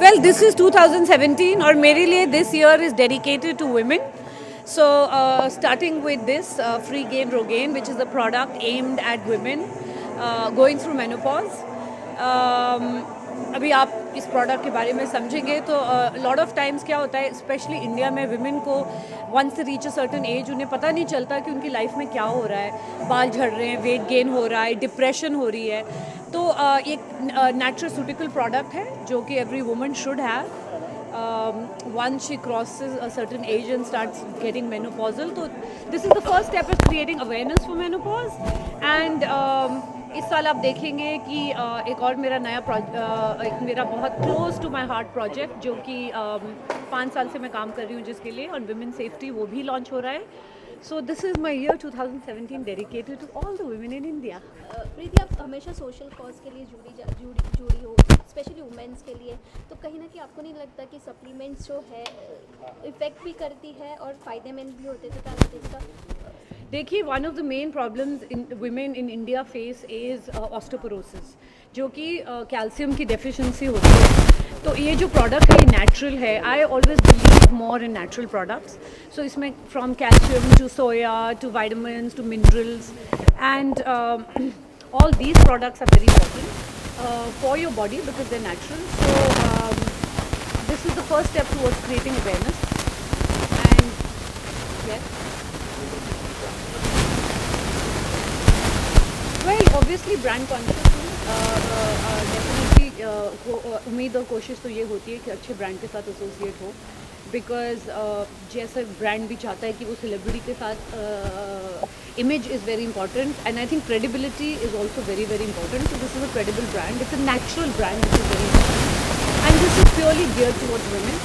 Well, this is 2017 और मेरे लिए this year is dedicated to women. So starting with this Free Gain Rogaine, which is a product aimed at women going through menopause. अभी आप इस product के बारे में समझेंगे तो लॉट ऑफ टाइम्स क्या होता है, स्पेशली इंडिया में विमेन को वंस से रीच अ सर्टन एज उन्हें पता नहीं चलता कि उनकी लाइफ में क्या हो रहा है. बाल झड़ रहे हैं, वेट गेन हो रहा है, डिप्रेशन हो रही है. तो एक न्यूट्रास्यूटिकल प्रोडक्ट है जो कि every woman should have once she crosses a certain age and starts getting menopausal. So this is the first step of creating awareness for menopause. And इस साल आप देखेंगे कि एक और मेरा नया एक मेरा बहुत close to my heart project जो कि 5 साल से मैं काम कर रही हूँ जिसके लिए, और विमेन सेफ्टी, वो भी लॉन्च हो रहा है. So this is my year 2017 dedicated to all the women in India. Preeti, आप हमेशा सोशल कॉज के लिए जुड़ी हो, स्पेशली वुमेन्स के लिए, तो कहीं ना कहीं आपको नहीं लगता कि सप्लीमेंट्स जो है इफेक्ट भी करती है और फ़ायदेमंद भी होते हैं? तो इसका देखिए, one of the main problems in women in India face is osteoporosis, जो कि कैल्शियम की डेफिशिएंसी होती है. तो ये जो प्रोडक्ट है ये नेचुरल है. I always believe more in natural products. So इसमें from calcium to soya to vitamins to minerals and all these products are very important for your body because they're natural. So this is the first step towards creating awareness. And yes, well, obviously brand consciousness definitely उम्मीद और कोशिश तो ये होती है कि अच्छे brand के साथ एसोसिएट हो, बिकॉज जैसा ब्रांड भी चाहता है कि वो सेलिब्रिटी के साथ image is very important, and I think credibility is also very very important. So this is a credible brand, it's a natural brand which is very important, and this is purely geared towards women.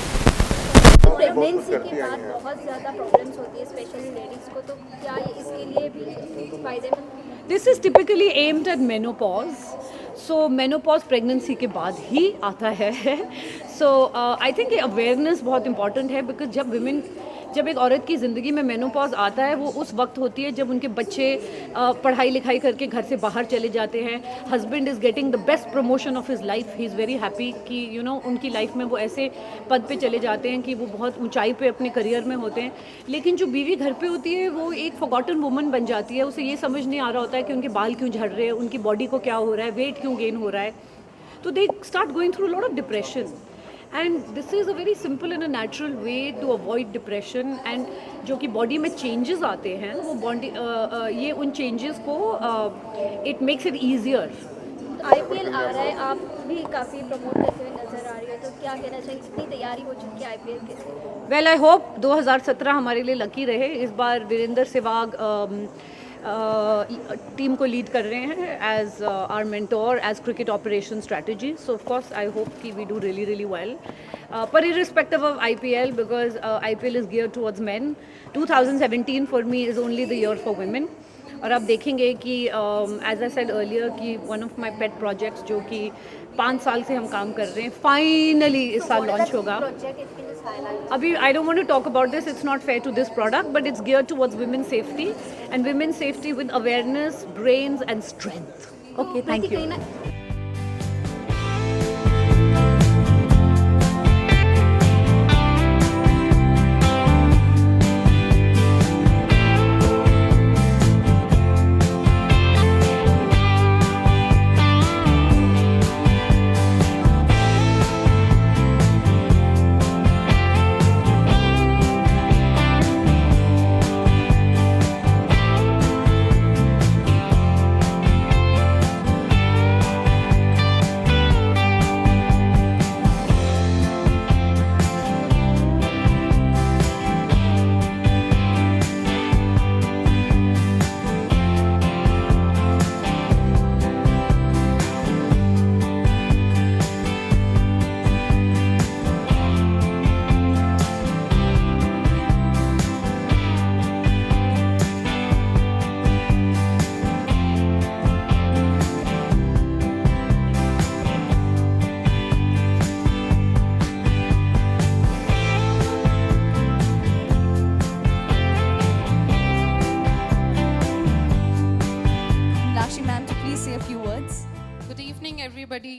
Pregnancy के बाद बहुत ज़्यादा problems होती है specially ladies को, तो क्या ये इसके लिए भी फ़ायदेमंद? This is typically aimed at menopause. So menopause pregnancy के बाद ही आता है. सो आई थिंक ये अवेयरनेस बहुत इंपॉर्टेंट है, बिकॉज जब एक औरत की ज़िंदगी में मेनोपॉज आता है वो उस वक्त होती है जब उनके बच्चे पढ़ाई लिखाई करके घर से बाहर चले जाते हैं. Husband is getting the best promotion of his life. He is very happy कि यू नो उनकी लाइफ में वो ऐसे पद पे चले जाते हैं कि वो बहुत ऊंचाई पे अपने करियर में होते हैं. लेकिन जो बीवी घर पे होती है वो एक फॉरगॉटन वुमन बन जाती है. उसे ये समझ नहीं आ रहा होता है कि उनके बाल क्यों झड़ रहे हैं, उनकी बॉडी को क्या हो रहा है, वेट क्यों गेन हो रहा है. तो they start going through lot of depression. And this is a very simple and a natural way to avoid depression. And जो कि बॉडी में चेंजेस आते हैं वो बॉडी ये उन चेंजेस को it makes it easier. IPL आ रहा है, आप भी काफ़ी प्रमोट करते हुए नजर आ रही है, तो क्या कहना चाहिए, कितनी तैयारी हो चुकी है IPL के? वेल, आई होप 2017 हमारे लिए लकी रहे. इस बार वीरेंद्र सहवाग टीम को लीड कर रहे हैं as our mentor as cricket operation strategy. So of course I hope कि we do really really well. पर irrespective of IPL, because IPL is geared towards men, 2017 for me is only the year for women. और आप देखेंगे कि as I said earlier कि one of my pet projects जो कि 5 साल से हम काम कर रहे हैं, फाइनली इस साल लॉन्च होगा. अभी I don't want to talk about this, it's not fair to this product, but it's geared towards women safety and women safety with awareness, brains and strength. Okay, thank you. Everybody,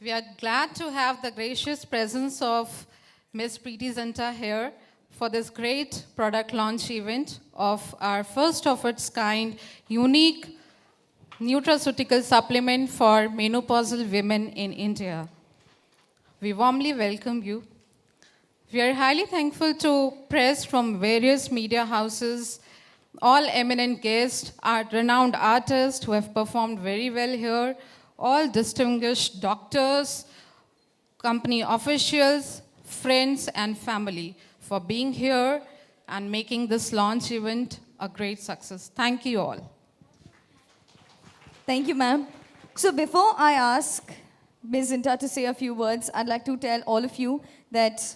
We are glad to have the gracious presence of Ms. Preeti Zinta here for this great product launch event of our first of its kind unique nutraceutical supplement for menopausal women in India. We warmly welcome you. We are highly thankful to press from various media houses, all eminent guests, renowned artists who have performed very well here, all distinguished doctors, company officials, friends, and family for being here and making this launch event a great success. Thank you all. Thank you, ma'am. So before I ask Ms. Zinta to say a few words, I'd like to tell all of you that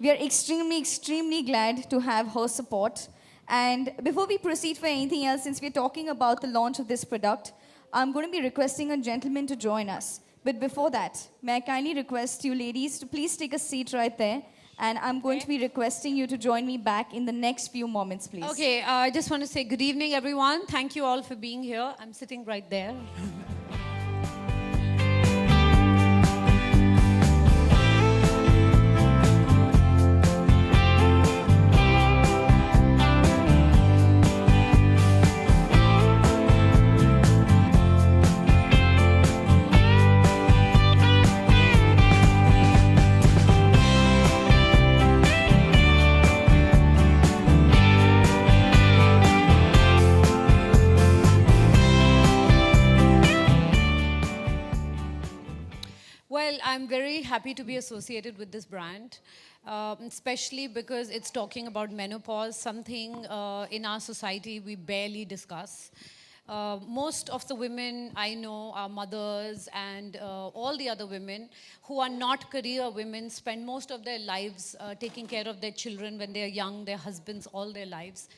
we are extremely, extremely glad to have her support. And before we proceed for anything else, since we're talking about the launch of this product, I'm going to be requesting a gentleman to join us. But before that, may I kindly request you ladies to please take a seat right there. And I'm going to be requesting you to join me back in the next few moments, please. Okay, I just want to say good evening, everyone. Thank you all for being here. I'm sitting right there. Well, I'm very happy to be associated with this brand, especially because it's talking about menopause, something in our society we barely discuss. Most of the women I know are mothers, and all the other women who are not career women spend most of their lives taking care of their children when they're young, their husbands, all their lives.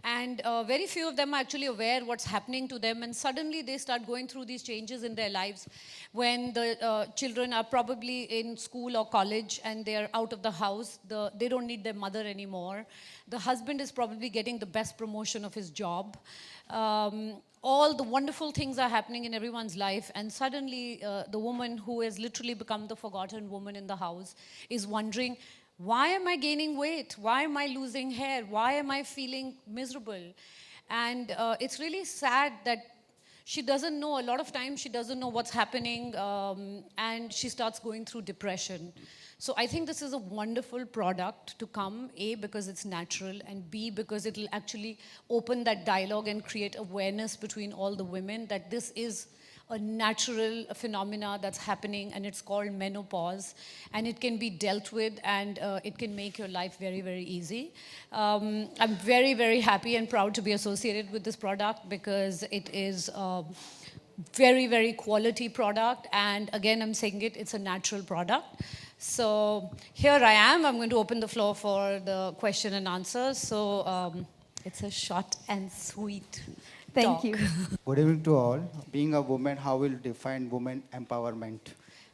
And very few of them are actually aware what's happening to them, and suddenly they start going through these changes in their lives when the children are probably in school or college and they're out of the house. They don't need their mother anymore. The husband is probably getting the best promotion of his job. All the wonderful things are happening in everyone's life, and suddenly the woman who has literally become the forgotten woman in the house is wondering, why am I gaining weight? Why am I losing hair? Why am I feeling miserable? And it's really sad that she doesn't know, a lot of times she doesn't know what's happening, and she starts going through depression. So I think this is a wonderful product to come, A, because it's natural, and B, because it'll actually open that dialogue and create awareness between all the women that this is a natural phenomena that's happening, and it's called menopause, and it can be dealt with, and it can make your life very, very easy. I'm very, very happy and proud to be associated with this product because it is a very, very quality product, and again, I'm saying it's a natural product. So here I am. I'm going to open the floor for the question and answers. So it's a short and sweet Thank talk. you. Good evening to all. Being a woman, how will you define women empowerment?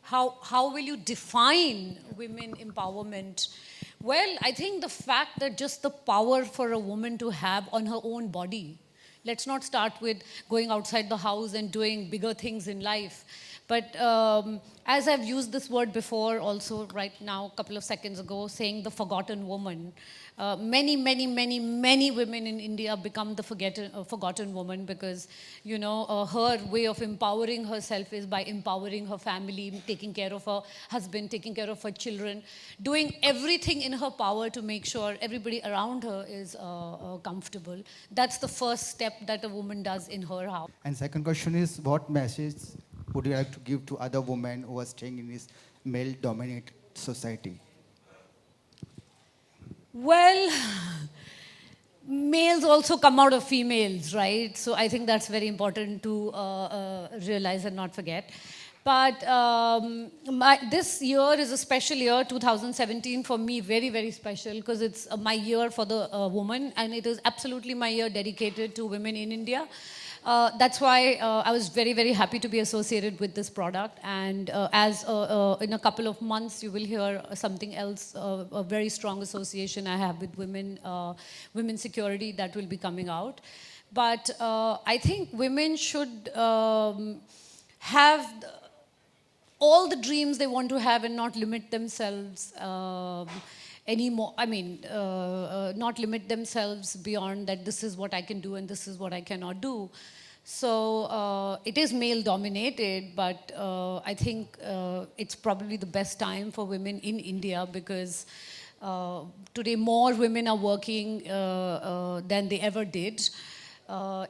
How will you define women empowerment? Well, I think the fact that just the power for a woman to have on her own body. Let's not start with going outside the house and doing bigger things in life. But as I've used this word before also right now, a couple of seconds ago, saying the forgotten woman, many women in India become the forgotten woman because, you know, her way of empowering herself is by empowering her family, taking care of her husband, taking care of her children, doing everything in her power to make sure everybody around her is comfortable. That's the first step that a woman does in her house. And second question is, what message would you like to give to other women who are staying in this male-dominated society? Well, males also come out of females, right? So I think that's very important to realize and not forget. But this year is a special year, 2017, for me, very, very special, because it's my year for the woman, and it is absolutely my year dedicated to women in India. That's why I was very, very happy to be associated with this product. And as in a couple of months, you will hear something else, a very strong association I have with women's security that will be coming out. But I think women should have all the dreams they want to have and not limit themselves anymore. I mean, not limit themselves beyond that this is what I can do and this is what I cannot do. So it is male dominated, but I think it's probably the best time for women in India because today more women are working than they ever did.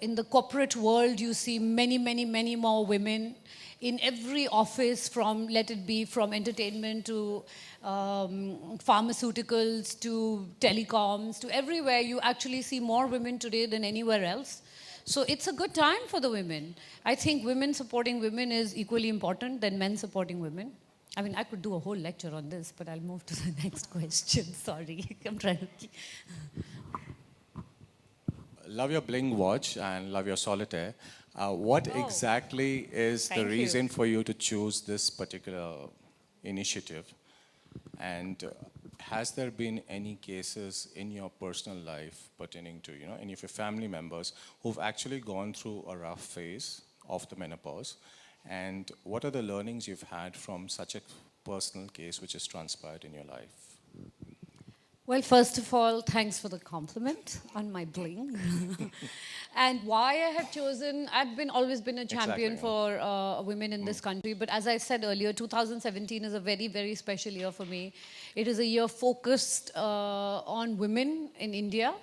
In the corporate world, you see many, many, many more women in every office, from let it be from entertainment to pharmaceuticals to telecoms to everywhere. You actually see more women today than anywhere else. So it's a good time for the women. I think women supporting women is equally important than men supporting women. I mean, I could do a whole lecture on this, but I'll move to the next question. Sorry, I'm trying to keep... Love your bling watch and love your solitaire. What exactly is Thank the you. reason for you to choose this particular initiative? And has there been any cases in your personal life pertaining to, any of your family members who've actually gone through a rough phase of the menopause? And what are the learnings you've had from such a personal case which has transpired in your life? Well, first of all, thanks for the compliment on my bling. And why I have chosen, I've always been a champion Exactly. for women in this country. But as I said earlier, 2017 is a very, very special year for me. It is a year focused on women in India.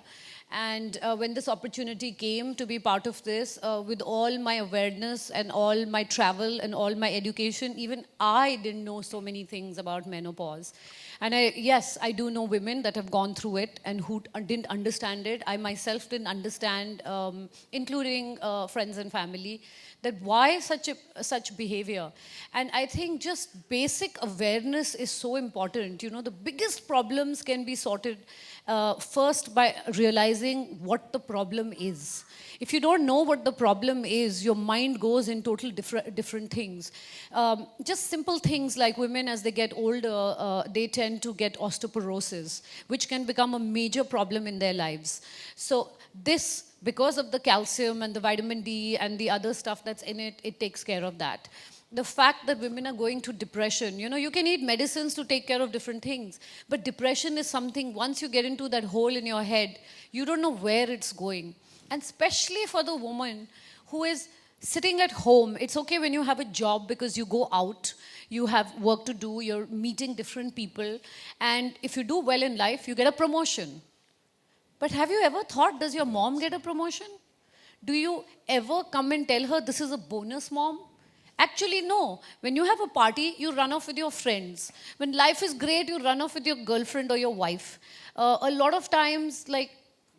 And when this opportunity came to be part of this, with all my awareness and all my travel and all my education, even I didn't know so many things about menopause. And yes, I do know women that have gone through it and who didn't understand it. I myself didn't understand, including friends and family, that why such behavior. And I think just basic awareness is so important. The biggest problems can be sorted first by realizing what the problem is. If you don't know what the problem is, your mind goes in total different things. Just simple things like women, as they get older, they tend to get osteoporosis, which can become a major problem in their lives. So this, because of the calcium and the vitamin D and the other stuff that's in it, it takes care of that. The fact that women are going through depression, you can eat medicines to take care of different things, but depression is something, once you get into that hole in your head, you don't know where it's going. And especially for the woman who is sitting at home. It's okay when you have a job because you go out, you have work to do, you're meeting different people, and if you do well in life, you get a promotion. But have you ever thought, does your mom get a promotion? Do you ever come and tell her, this is a bonus, mom? Actually, no. When you have a party, you run off with your friends. When life is great, you run off with your girlfriend or your wife. A lot of times, like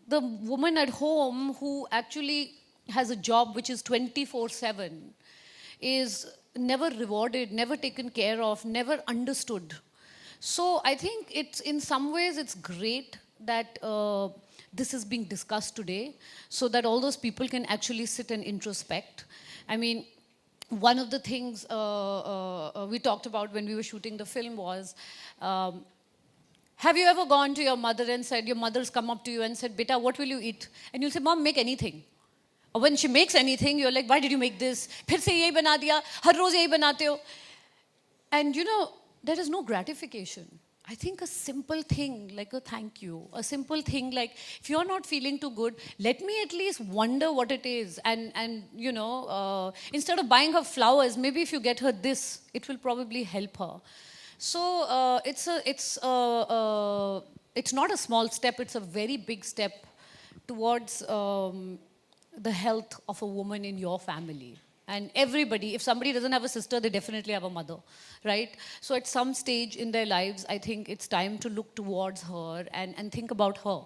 the woman at home who actually has a job which is 24/7 is never rewarded, never taken care of, never understood. So I think it's, in some ways, it's great that this is being discussed today so that all those people can actually sit and introspect. I mean, one of the things we talked about when we were shooting the film was, have you ever gone to your mother and said, your mother's come up to you and said, beta, what will you eat? And you'll say, mom, make anything. Or when she makes anything, you're like, why did you make this? Phir se yahi bana diya, har roz yahi banate ho. And there is no gratification. I think a simple thing like a thank you, a simple thing like, if you're not feeling too good, let me at least wonder what it is. And instead of buying her flowers, maybe if you get her this, it will probably help her. So it's not a small step, it's a very big step towards the health of a woman in your family. And everybody, if somebody doesn't have a sister, they definitely have a mother, right? So at some stage in their lives, I think it's time to look towards her and think about her.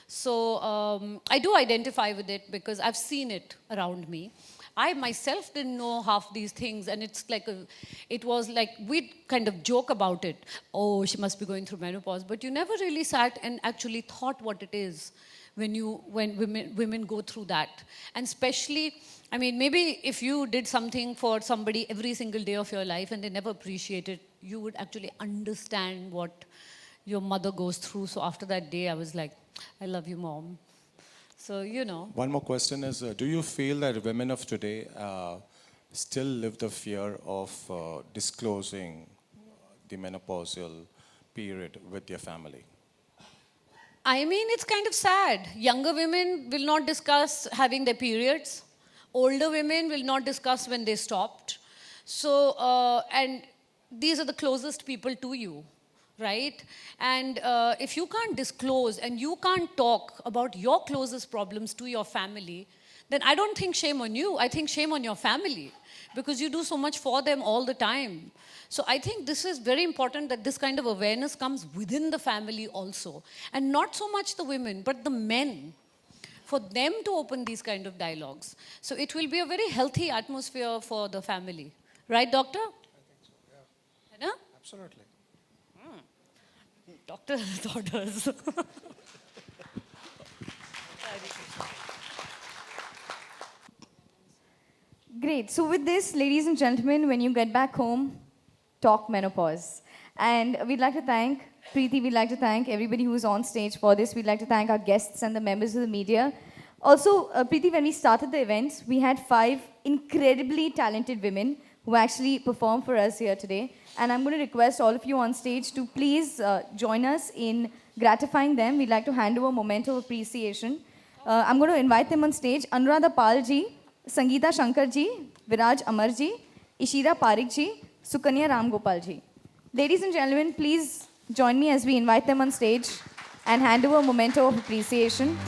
So I do identify with it because I've seen it around me. I myself didn't know half these things, and it was like we'd kind of joke about it. Oh, she must be going through menopause, but you never really sat and actually thought what it is when women go through that. And especially, I mean, maybe if you did something for somebody every single day of your life and they never appreciate it, you would actually understand what your mother goes through. So after that day, I was like, I love you, mom. So, One more question is, do you feel that women of today still live the fear of disclosing the menopausal period with their family? I mean, it's kind of sad. Younger women will not discuss having their periods. Older women will not discuss when they stopped. So, and these are the closest people to you, right? And if you can't disclose and you can't talk about your closest problems to your family, then I don't think shame on you. I think shame on your family because you do so much for them all the time. So I think this is very important that this kind of awareness comes within the family also. And not so much the women, but the men, for them to open these kind of dialogues. So it will be a very healthy atmosphere for the family. Right, doctor? I think so, yeah. Absolutely. Doctor has orders. Great. So with this, ladies and gentlemen, when you get back home, talk menopause. And we'd like to thank Preeti, we'd like to thank everybody who's on stage for this. We'd like to thank our guests and the members of the media. Also, Preeti, when we started the event, we had 5 incredibly talented women who actually performed for us here today. And I'm going to request all of you on stage to please join us in gratifying them. We'd like to hand over a memento of appreciation. I'm going to invite them on stage. Anuradha Palji, Sangeeta Shankar ji, Viraj Amar ji, Ishira Parik ji, Sukanya Ram Gopal ji. Ladies and gentlemen, please join me as we invite them on stage and hand over a memento of appreciation.